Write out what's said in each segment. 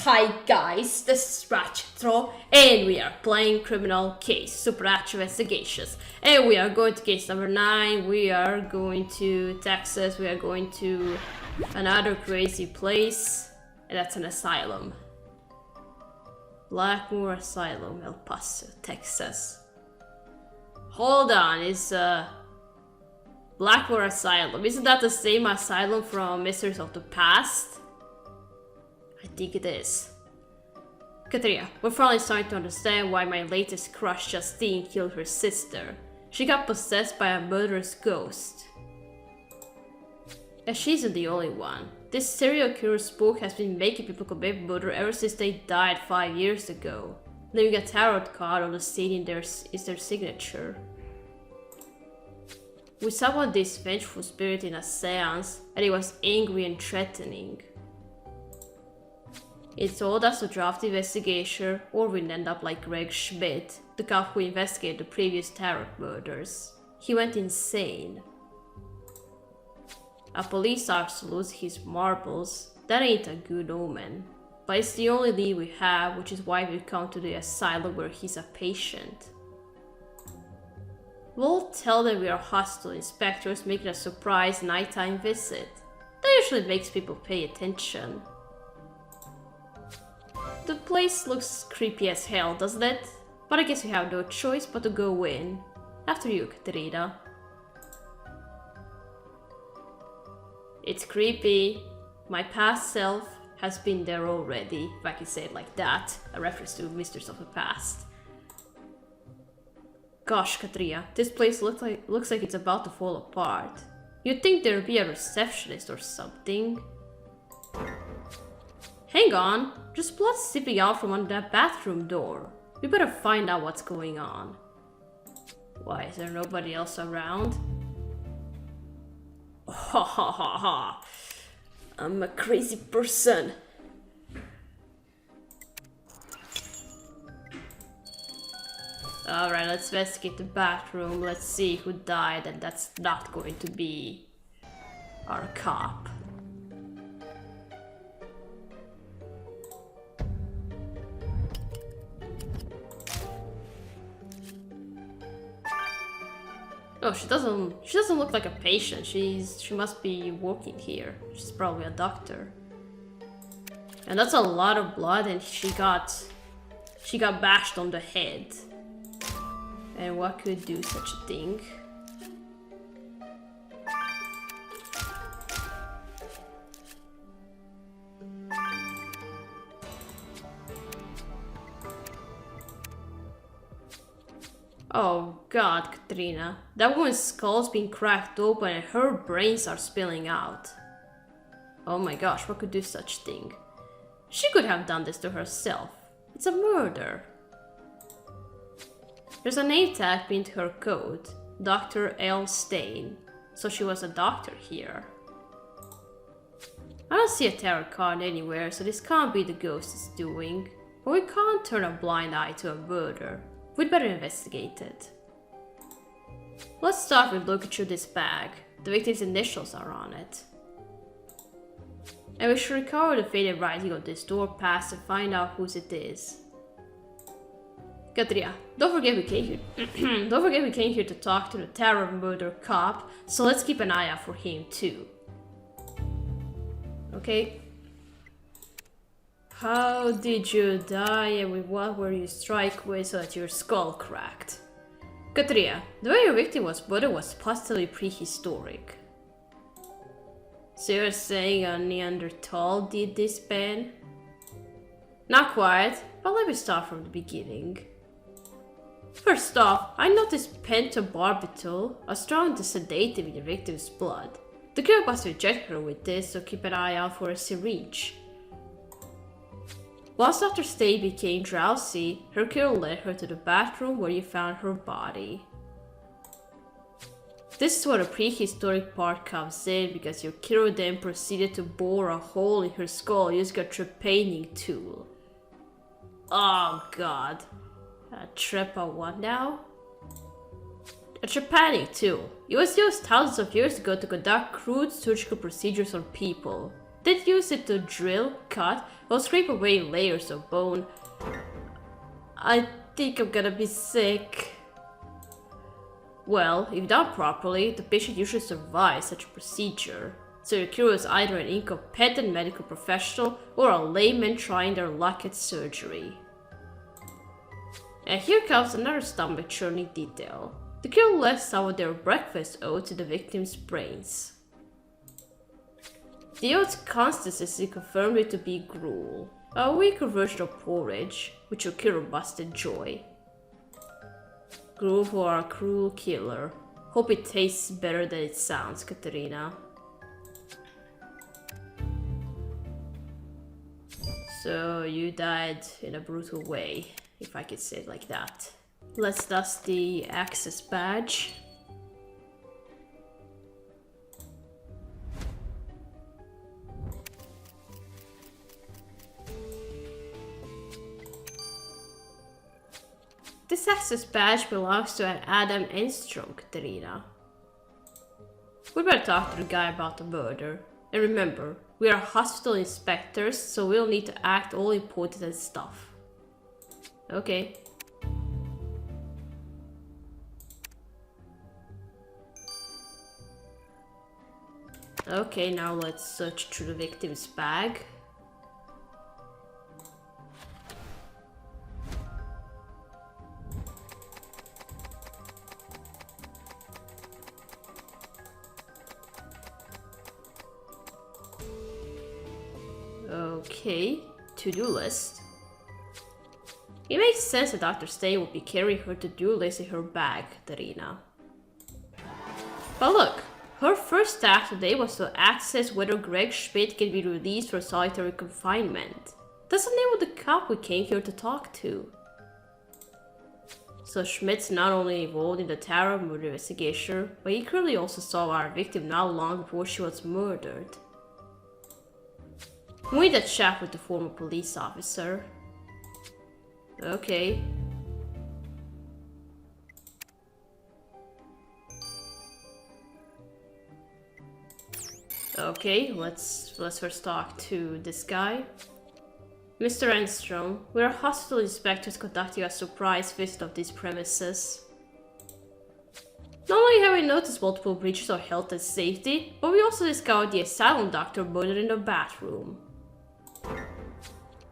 Hi guys, this is Ratchet, and we are playing Criminal Case, Supernatural Investigations. And we are going to case number 9, we are going to Texas, we are going to another crazy place, and that's an asylum. Blackmore Asylum, El Paso, Texas. Hold on, is Blackmore Asylum, isn't that the same asylum from Mysteries of the Past? I think it is. Katrina, we're finally starting to understand why my latest crush Justine killed her sister. She got possessed by a murderous ghost. And she isn't the only one. This serial killer spook has been making people commit murder ever since they died 5 years ago. Leaving a tarot card on the scene is their signature. We summoned this vengeful spirit in a seance, and it was angry and threatening. It told us to draft the investigation, or we'd end up like Greg Schmidt, the cop who investigated the previous tarot murders. He went insane. A police officer loses his marbles. That ain't a good omen. But it's the only lead we have, which is why we've come to the asylum where he's a patient. We'll tell them we are hostile inspectors making a surprise nighttime visit. That usually makes people pay attention. The place looks creepy as hell, doesn't it? But I guess we have no choice but to go in. After you, Katrina. It's creepy. My past self has been there already, if I can say it like that. A reference to Mysteries of the Past. Gosh, Katrina, this place looks like it's about to fall apart. You'd think there'd be a receptionist or something. Hang on, there's blood seeping out from under that bathroom door. We better find out what's going on. Why, is there nobody else around? Ha ha ha ha. I'm a crazy person. Alright, let's investigate the bathroom. Let's see who died, and that's not going to be our cop. Oh, she doesn't look like a patient. She must be working here. She's probably a doctor. And that's a lot of blood, and she got bashed on the head. And what could do such a thing? Oh god, Katrina. That woman's skull's been cracked open and her brains are spilling out. Oh my gosh, what could do such thing? She could have done this to herself. It's a murder. There's a name tag pinned to her coat. Dr. L. Stain. So she was a doctor here. I don't see a tarot card anywhere, so this can't be the ghost is doing. But we can't turn a blind eye to a murder. We'd better investigate it. Let's start with looking through this bag. The victim's initials are on it. And we should recover the faded writing on this door pass and find out whose it is. Katrina, don't forget we came here to talk to the terror murder cop, so let's keep an eye out for him too. Okay. How did you die and with what were you struck with so that your skull cracked? Katrina, the way your victim was murdered was possibly prehistoric. So you're saying a Neanderthal did this, Ben? Not quite, but let me start from the beginning. First off, I noticed pentobarbital, a strong sedative in the victim's blood. The killer must reject her with this, so keep an eye out for a syringe. Once Dr. Stay became drowsy, her killer led her to the bathroom where you found her body. This is where the prehistoric part comes in, because your killer then proceeded to bore a hole in her skull using a trepanning tool. Oh god. A trepa what now? A trepanning tool. It was used thousands of years ago to conduct crude surgical procedures on people. They'd use it to drill, cut, or scrape away layers of bone. I think I'm gonna be sick. Well, if done properly, the patient usually survives such a procedure. So your cure is either an incompetent medical professional or a layman trying their luck at surgery. And here comes another stomach-churning detail. The cure left some of their breakfast oats in the victim's brains. The oats' consistency confirmed it to be gruel, a weaker version of porridge, which your cure must enjoy. Gruel for a cruel killer. Hope it tastes better than it sounds, Katerina. So you died in a brutal way, if I could say it like that. Let's dust the access badge. This access badge belongs to an Adam Enstrom, Katerina. We better talk to the guy about the murder. And remember, we are hospital inspectors, so we'll need to act all important and stuff. Okay. Okay, now let's search through the victim's bag. Okay, to-do list. It makes sense that Dr. Stay would be carrying her to-do list in her bag, Katerina. But look, her first task today was to access whether Greg Schmidt can be released for solitary confinement. That's the name of the cop we came here to talk to. So Schmidt's not only involved in the Tara murder investigation, but he clearly also saw our victim not long before she was murdered. We need a chat with the former police officer. Okay. Okay, let's first talk to this guy. Mr. Enstrom, we are hospital inspectors conducting a surprise visit of these premises. Not only have we noticed multiple breaches of health and safety, but we also discovered the asylum doctor murdered in the bathroom.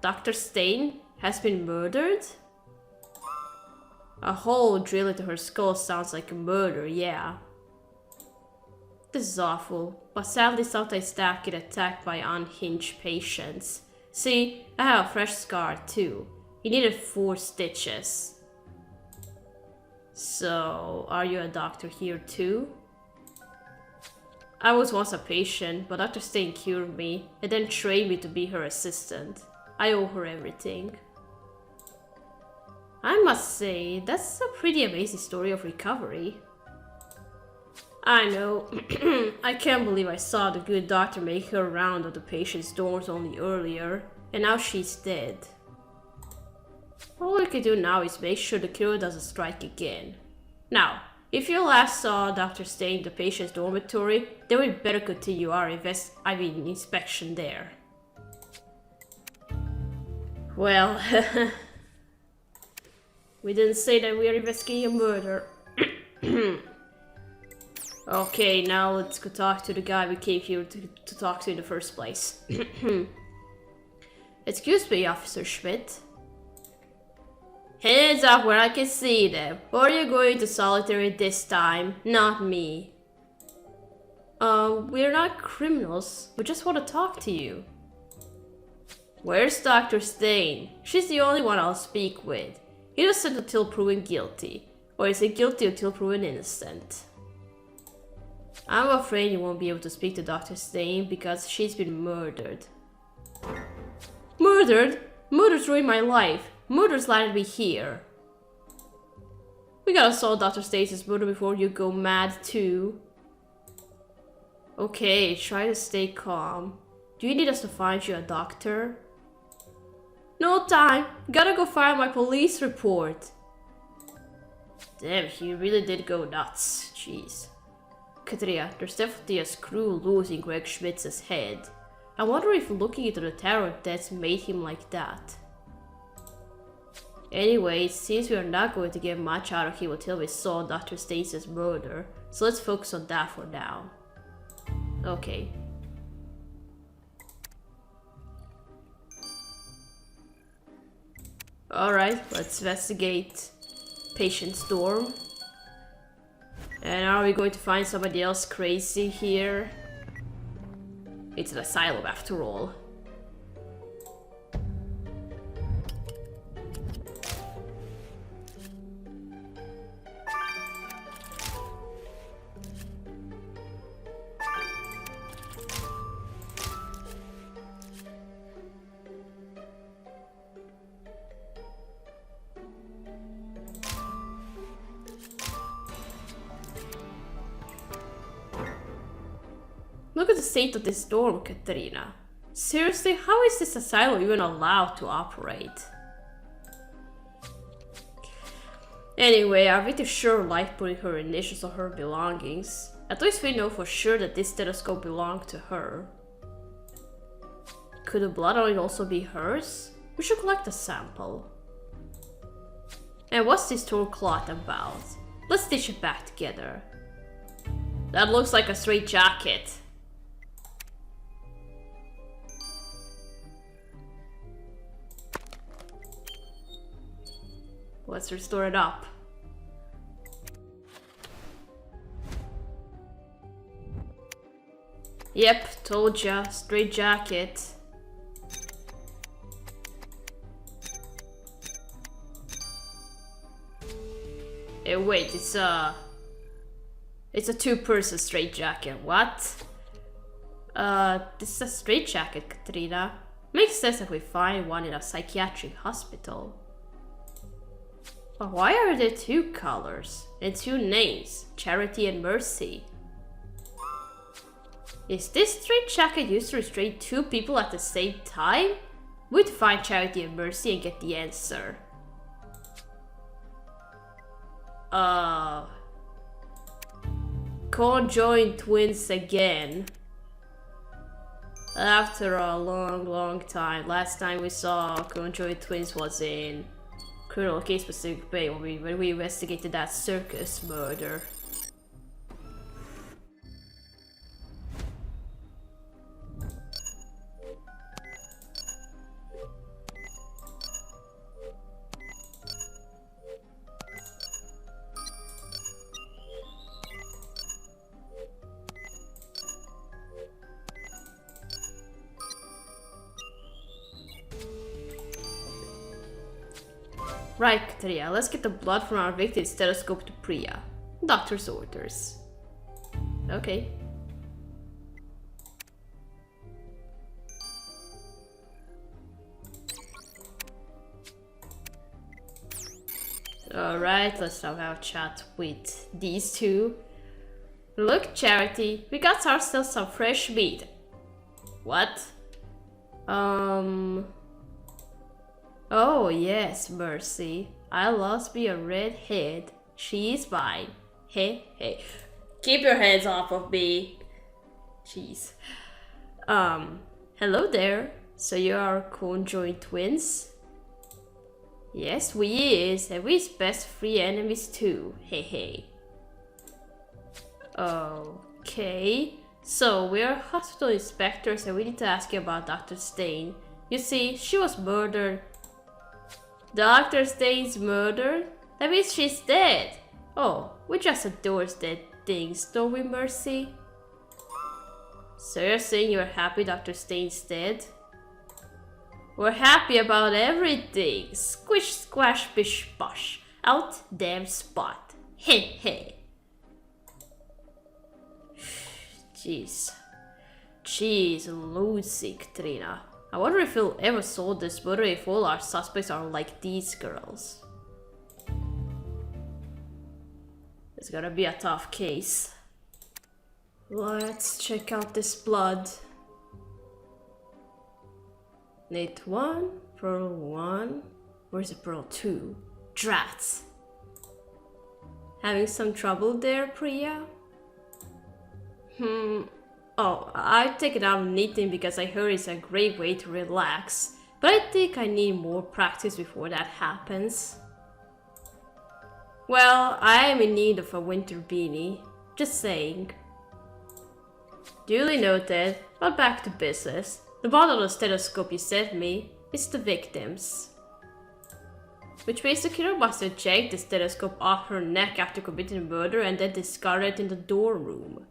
Dr. Stain has been murdered? A hole drilled into her skull sounds like a murder, yeah. This is awful, but sadly sometimes staff get attacked by unhinged patients. See, I have a fresh scar too. He needed 4 stitches. So, are you a doctor here too? I was once a patient, but Dr. Stain cured me and then trained me to be her assistant. I owe her everything. I must say, that's a pretty amazing story of recovery. I know. I can't believe I saw the good doctor make her round of the patient's doors only earlier, and now she's dead. All we can do now is make sure the killer doesn't strike again. Now, if you last saw Dr. Stain in the patient's dormitory, then we better continue our inspection there. Well, we didn't say that we are investigating a murder. Okay, now let's go talk to the guy we came here to talk to in the first place. Excuse me, Officer Schmidt. Hands up where I can see them. Or are you going to solitary this time? Not me. We're not criminals. We just want to talk to you. Where's Dr. Stain? She's the only one I'll speak with. Innocent until proven guilty. Or is it guilty until proven innocent? I'm afraid you won't be able to speak to Dr. Stain because she's been murdered. Murdered? Murder's ruined my life. Murder's landed me here. We gotta solve Dr. Stain's murder before you go mad too. Okay, try to stay calm. Do you need us to find you a doctor? No time. Gotta go file my police report. Damn, he really did go nuts. Jeez. Katerina, there's definitely a screw loose in Greg Schmidt's head. I wonder if looking into the Tower of Death made him like that. Anyway, it seems we are not going to get much out of him until we solve Dr. Stace's murder, so let's focus on that for now. Okay. Alright, let's investigate Patient Storm. And are we going to find somebody else crazy here? It's an asylum after all. Look at the state of this storm, Katrina. Seriously, how is this asylum even allowed to operate? Anyway, are we too sure like putting her initials on her belongings? At least we know for sure that this stethoscope belonged to her. Could the blood on it also be hers? We should collect a sample. And what's this torn cloth about? Let's stitch it back together. That looks like a straight jacket. Let's restore it up. Yep, told ya, straight jacket. Hey, wait, it's a two-person straight jacket. What? This is a straight jacket, Katrina. Makes sense if we find one in a psychiatric hospital. But why are there two colors and two names, Charity and Mercy? Is this straight jacket used to restrain two people at the same time? We'd find Charity and Mercy and get the answer. Conjoined twins again. After a long time. Last time we saw conjoined twins was in Criminal Case Pacific Bay when we investigated that circus murder. Right, Katrina, let's get the blood from our victim's stethoscope to Priya. Doctor's orders. Okay. Alright, let's now have a chat with these two. Look, Charity, we got ourselves some fresh meat. What? Oh yes, Mercy. I lost me a redhead. She's mine. Hey, hey. Keep your hands off of me. Jeez. Hello there. So you are conjoined twins? Yes, we is, and we's best free enemies too. Hey, hey. Okay. So we are hospital inspectors and we need to ask you about Dr. Stain. You see, she was murdered. Dr. Stain's murdered? That means she's dead. Oh, we just adore dead things, don't we, Mercy? So you're saying you're happy Dr. Stain's dead? We're happy about everything. Squish, squash, bish, bosh. Out damn spot. Hey, hey. Jeez. Jeez, Lucy, Katrina. I wonder if we'll ever solve this murder if all our suspects are like these girls. It's gonna be a tough case. Let's check out this blood. Need 1, Pearl 1. Where's the Pearl 2? Drats. Having some trouble there, Priya? Oh, I've taken out knitting because I heard it's a great way to relax, but I think I need more practice before that happens. Well, I am in need of a winter beanie. Just saying. Duly noted, but back to business. The bottle of stethoscope you sent me is the victim's. Which means the killer must have yanked the stethoscope off her neck after committing a murder and then discarded it in the dorm room.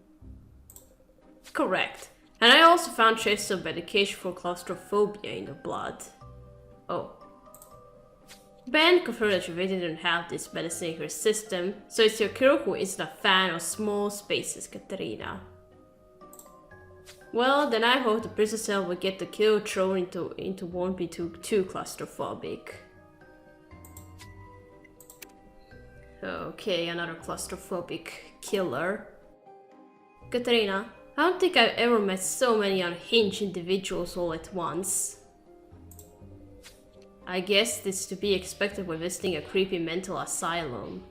Correct. And I also found traces of medication for claustrophobia in the blood. Oh. Ben confirmed that your victim didn't have this medicine in her system, so it's your killer who isn't a fan of small spaces, Katerina. Well, then I hope the prison cell will get the killer thrown into won't be too claustrophobic. Okay, another claustrophobic killer. Katerina, I don't think I've ever met so many unhinged individuals all at once. I guess this is to be expected when visiting a creepy mental asylum.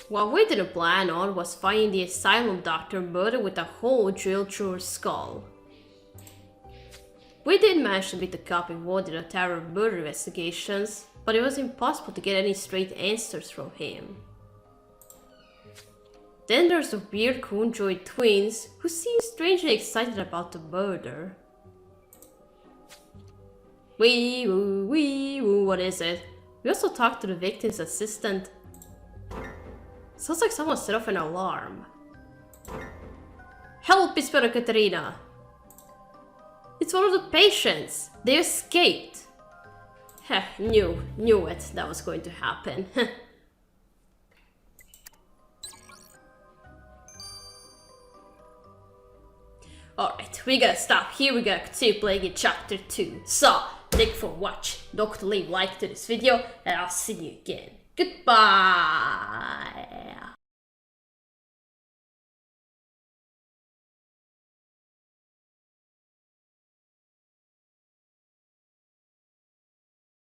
What we didn't plan on was finding the asylum doctor murdered with a hole drilled through her skull. We did manage to meet the cop involved in the Tower of murder investigations, but it was impossible to get any straight answers from him. Then there's the weird conjoined twins, who seem strangely excited about the murder. Wee woo, what is it? We also talked to the victim's assistant. Sounds like someone set off an alarm. Help, Inspector Katerina! It's one of the patients! They escaped! Heh, knew it, that was going to happen. Alright, we gotta stop here, we gotta continue playing in chapter 2. So, thank you for watching, don't forget to leave a like to this video, and I'll see you again. Goodbye!